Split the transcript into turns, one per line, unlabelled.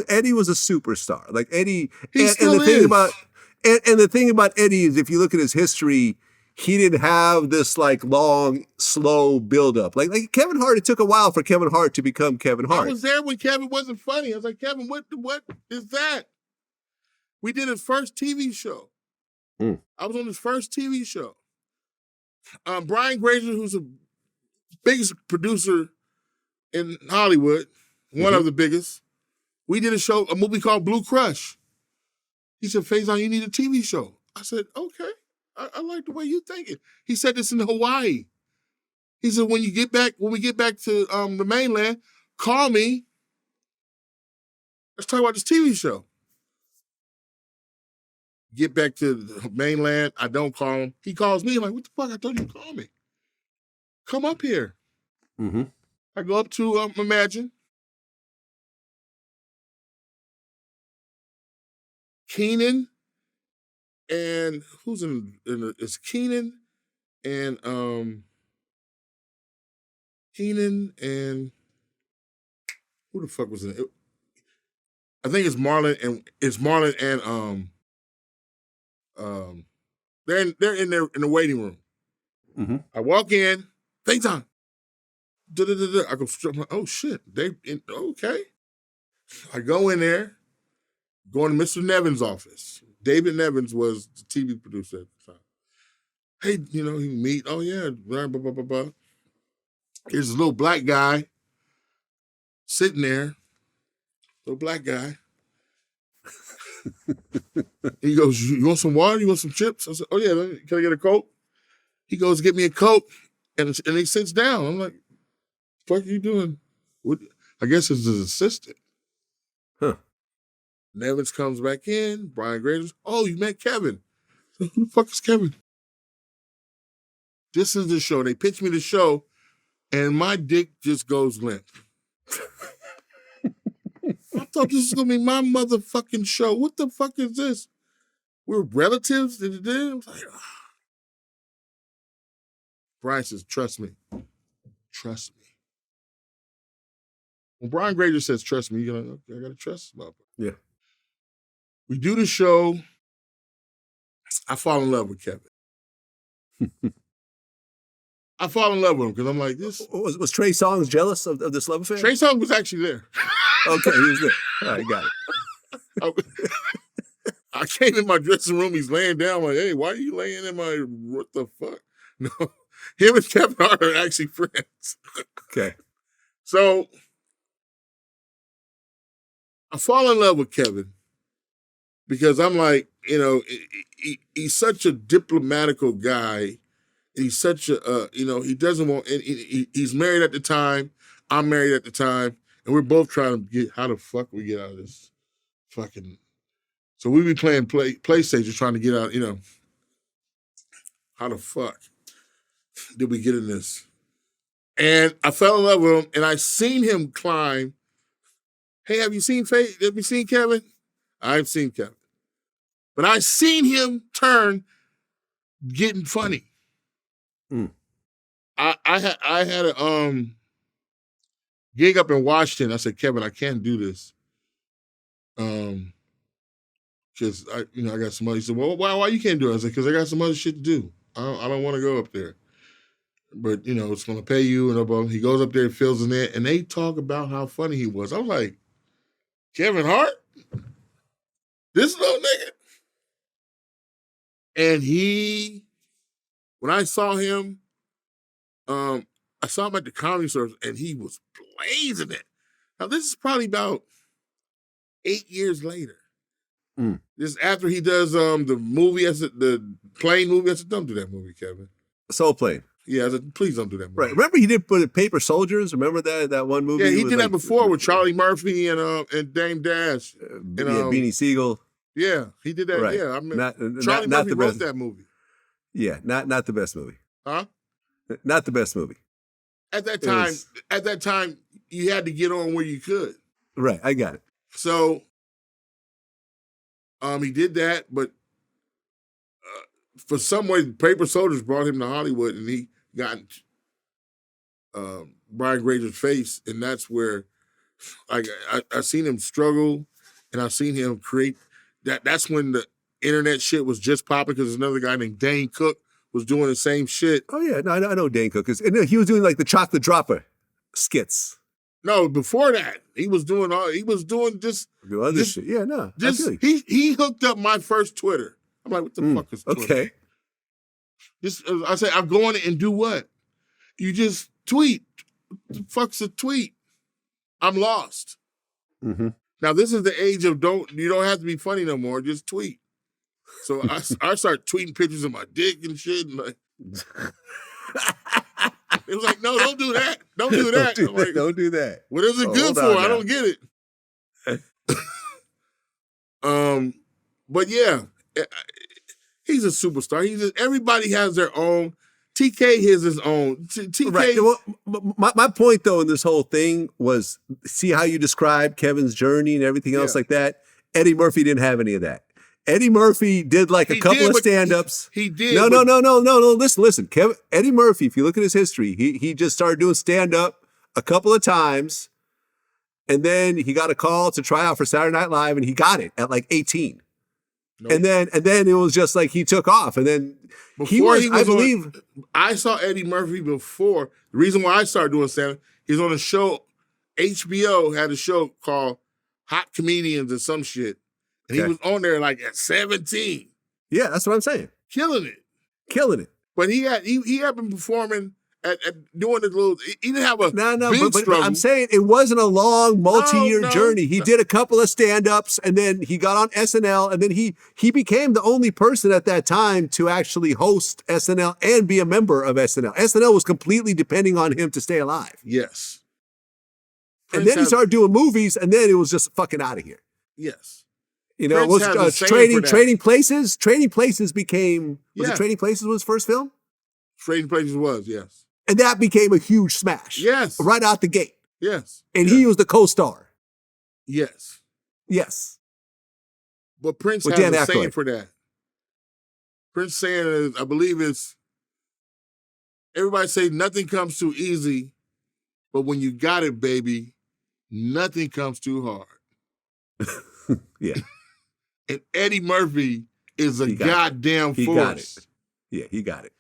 Eddie was a superstar. Like Eddie,
He
and
still
the thing
is.
about and the thing about Eddie is, if you look at his history, he didn't have this like long, slow buildup. Like Kevin Hart, it took a while for Kevin Hart to become Kevin Hart.
I was there when Kevin wasn't funny. I was like, Kevin, what is that? We did his first TV show. I was on his first TV show. Brian Grazer, who's the biggest producer in Hollywood, one of the biggest, we did a movie called Blue Crush. He said, Faizon, you need a TV show. I said, okay. I like the way you thinking. He said this in Hawaii. He said, when we get back to the mainland, call me. Let's talk about this TV show. Get back to the mainland. I don't call him. He calls me. I'm like, what the fuck? I thought you'd call me. Come up here. I go up to Imagine. Keenan and who's in it's Keenan and who the fuck was in it? I think it's Marlon and they're in there in the waiting room. I walk in, Faizon. I go straight. Oh shit! Okay. I go in there, going to Mr. Nevin's office. David Nevins was the TV producer at the time. Hey, he meet. Oh yeah, blah blah blah blah blah. Here's this little black guy sitting there. Little black guy. He goes, you want some water? You want some chips? I said, oh yeah, can I get a Coke? He goes, get me a Coke. And he sits down. I'm like, what the fuck are you doing? I guess it's his assistant. Nevins comes back in. Brian Grazer, oh, you met Kevin. So, who the fuck is Kevin? This is the show. They pitched me the show, and my dick just goes limp. I thought this was going to be my motherfucking show. What the fuck is this? We're relatives? I was like, Brian says, trust me. Trust me. When Brian Grazer says, trust me, you're like, okay, I got to trust this motherfucker.
Yeah.
We do the show. I fall in love with Kevin. I fall in love with him because I'm like, this.
Was Trey Songz jealous of this love affair?
Trey Songz was actually there.
Okay, he was there. All right, got it.
I came in my dressing room. He's laying down. I'm like, hey, why are you laying in my, what the fuck? No, him and Kevin Hart are actually friends.
Okay.
So I fall in love with Kevin because I'm like, he's such a diplomatical guy. He's such a, he doesn't want, he's married at the time. I'm married at the time. And we're both trying to get, how the fuck we get out of this fucking, so we be playing PlayStation trying to get out, how the fuck did we get in this? And I fell in love with him and I seen him climb. Hey, have you seen Kevin? I've seen Kevin. But I seen him turn getting funny. I had a gig up in Washington. I said, Kevin, I can't do this. Because I got some other. He said, well, why you can't do it? I said, because I got some other shit to do. I don't want to go up there. But it's gonna pay you. And he goes up there, fills in it, and they talk about how funny he was. I was like, Kevin Hart? This little nigga? And when I saw him, I saw him at the Comedy Store, and he was blazing it. Now, this is probably about 8 years later. This is after he does the movie, the plane movie. I said, don't do that movie, Kevin.
Soul Plane.
Yeah, I said, please don't do that movie.
Right. Remember he did put Paper Soldiers? Remember that one movie?
Yeah, he did that before with Charlie Murphy and Dame Dash. And,
Beanie Siegel.
Yeah, he did that.
Right.
Yeah, I mean, Charlie Murphy wrote that movie.
Yeah, not the best movie.
Huh?
Not the best movie.
At that time, you had to get on where you could.
Right, I got it.
So, he did that, but for some way, Paper Soldiers brought him to Hollywood, and he got Brian Grazer's face, and that's where Like I seen him struggle, and I seen him create that. That's when the internet shit was just popping because another guy named Dane Cook was doing the same shit.
Oh yeah, no, I know Dane Cook. And he was doing like the chocolate dropper skits.
No, before that, he was doing just
Other shit. Yeah, no.
Just he hooked up my first Twitter. I'm like, what the fuck is Twitter?
Okay.
Just I say, I'm going and do what? You just tweet. What the fuck's a tweet? I'm lost.
Mm-hmm.
Now this is the age of you don't have to be funny no more. Just tweet. So I start tweeting pictures of my dick and shit. And like, it was like, no, don't do that. Don't do that.
Don't do that.
What is it good for? I don't get it. But yeah, he's a superstar. Everybody has their own. TK has his own. TK.
Right. Well, my point though in this whole thing was see how you described Kevin's journey and everything else like that. Eddie Murphy didn't have any of that. Eddie Murphy did like a couple of stand-ups.
He did.
No. Listen. Eddie Murphy, if you look at his history, he just started doing stand-up a couple of times, and then he got a call to try out for Saturday Night Live, and he got it at like 18. Nope. And then it was just like he took off, and then
I saw Eddie Murphy before. The reason why I started doing stand-up, he's on a show. HBO had a show called Hot Comedians or some shit. And he was on there like at 17.
Yeah, that's what I'm saying.
Killing it. But he had been performing at doing the little. He didn't have a big struggle.
I'm saying it wasn't a long multi-year journey. He did a couple of stand-ups, and then he got on SNL, and then he became the only person at that time to actually host SNL and be a member of SNL. SNL was completely depending on him to stay alive.
Yes.
And then he started doing movies, and then it was just fucking out of here.
Yes.
You know,
Prince
it was Trading Places. Trading Places became, was it Trading Places was his first film?
Trading Places was, yes.
And that became a huge smash.
Yes.
Right out the gate.
Yes.
And he was the co-star.
Yes.
Yes.
But Prince has a saying for that. Prince saying is, I believe it's, everybody say nothing comes too easy, but when you got it, baby, nothing comes too hard.
Yeah.
And Eddie Murphy is a goddamn force.
He got it. Yeah, he got it.